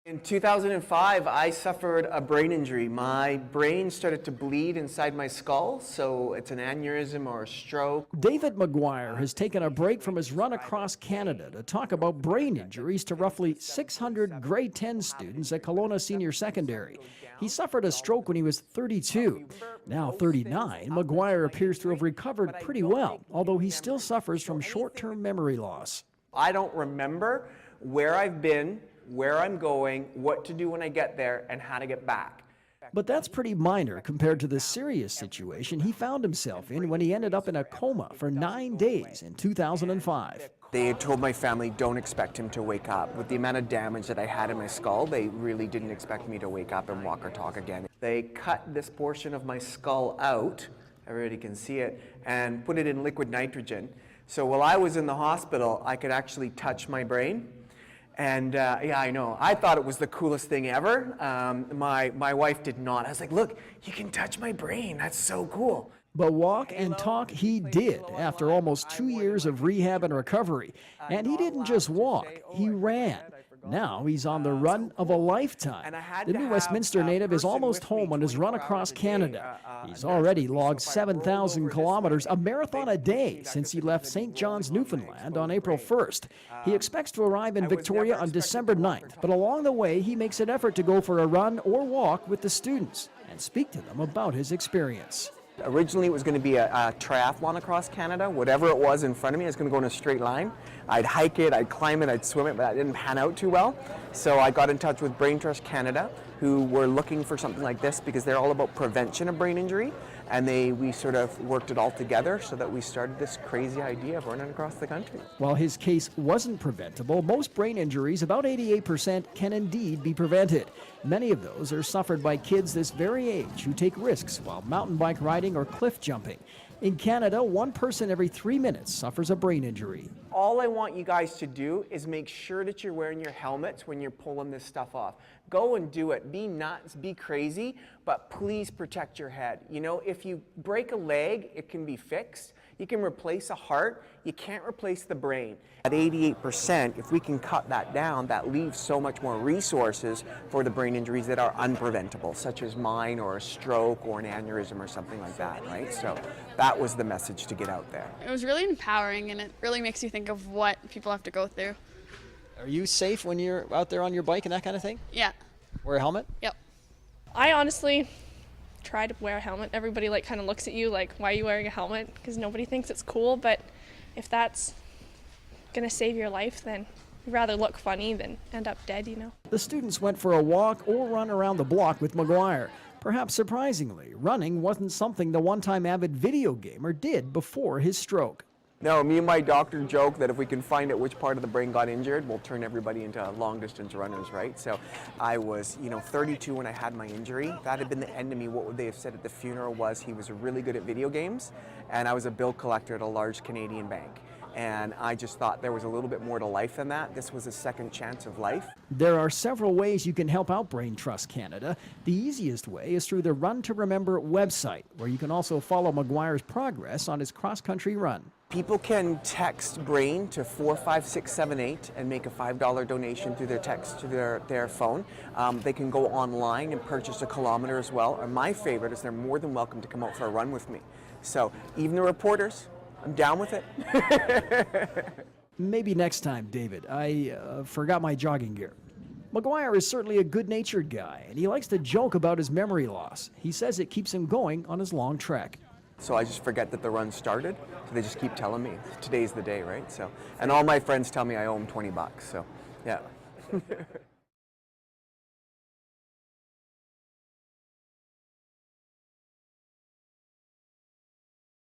In 2005, I suffered a brain injury. My brain started to bleed inside my skull, so it's an aneurysm or a stroke. David McGuire has taken a break from his run across Canada to talk about brain injuries to roughly 600 grade 10 students at Kelowna Senior Secondary. He suffered a stroke when he was 32. Now 39, McGuire appears to have recovered pretty well, although he still suffers from short-term memory loss. I don't remember where I've been, where I'm going, what to do when I get there, and how to get back. But that's pretty minor compared to the serious situation he found himself in when he ended up in a coma for 9 days in 2005. They had told my family, don't expect him to wake up. With the amount of damage that I had in my skull, they really didn't expect me to wake up and walk or talk again. They cut this portion of my skull out, everybody can see it, and put it in liquid nitrogen. So while I was in the hospital, I could actually touch my brain. And yeah, I know. I thought it was the coolest thing ever. My wife did not. I was like, look, you can touch my brain. That's so cool. But walk and talk he did after almost 2 years of rehab and recovery. And he didn't just walk, he ran. Now he's on the run of a lifetime. The new Westminster native is almost home on his run across Canada. He's already logged 7,000 kilometers, a marathon a day, since he left St. John's, Newfoundland on April 1st. He expects to arrive in Victoria on December 9th, but along the way he makes an effort to go for a run or walk with the students and speak to them about his experience. Originally it was going to be a triathlon across Canada. Whatever it was in front of me, I was going to go in a straight line. I'd hike it, I'd climb it, I'd swim it, but that didn't pan out too well. So I got in touch with Brain Trust Canada, who were looking for something like this because they're all about prevention of brain injury. And we sort of worked it all together so that we started this crazy idea of running across the country. While his case wasn't preventable, most brain injuries, about 88%, can indeed be prevented. Many of those are suffered by kids this very age who take risks while mountain bike riding or cliff jumping. In Canada, 1 person every 3 minutes suffers a brain injury. All I want you guys to do is make sure that you're wearing your helmets when you're pulling this stuff off. Go and do it. Be nuts, be crazy, but please protect your head. You know, if you break a leg, it can be fixed. You can replace a heart. You can't replace the brain. At 88%, if we can cut that down, that leaves so much more resources for the brain injuries that are unpreventable, such as mine or a stroke or an aneurysm or something like that, right? So that was the message to get out there. It was really empowering, and it really makes you think of what people have to go through. Are you safe when you're out there on your bike and that kind of thing? Yeah. Wear a helmet? Yep. I honestly try to wear a helmet. Everybody kind of looks at you like, why are you wearing a helmet? Because nobody thinks it's cool, but if that's going to save your life, then you'd rather look funny than end up dead, you know. The students went for a walk or run around the block with McGuire. Perhaps surprisingly, running wasn't something the one-time avid video gamer did before his stroke. No, me and my doctor joke that if we can find out which part of the brain got injured, we'll turn everybody into long-distance runners, right? So I was, 32 when I had my injury. That had been the end of me. What would they have said at the funeral was he was really good at video games, and I was a bill collector at a large Canadian bank. And I just thought there was a little bit more to life than that. This was a second chance of life. There are several ways you can help out Brain Trust Canada. The easiest way is through the Run to Remember website, where you can also follow McGuire's progress on his cross-country run. People can text BRAIN to 45678 and make a $5 donation through their text to their phone. They can go online and purchase a kilometer as well. And my favorite is they're more than welcome to come out for a run with me. So even the reporters, I'm down with it. Maybe next time, David. I forgot my jogging gear. McGuire is certainly a good-natured guy, and he likes to joke about his memory loss. He says it keeps him going on his long trek. So I just forget that the run started, so they just keep telling me, today's the day, right? So, and all my friends tell me I owe them $20, so yeah.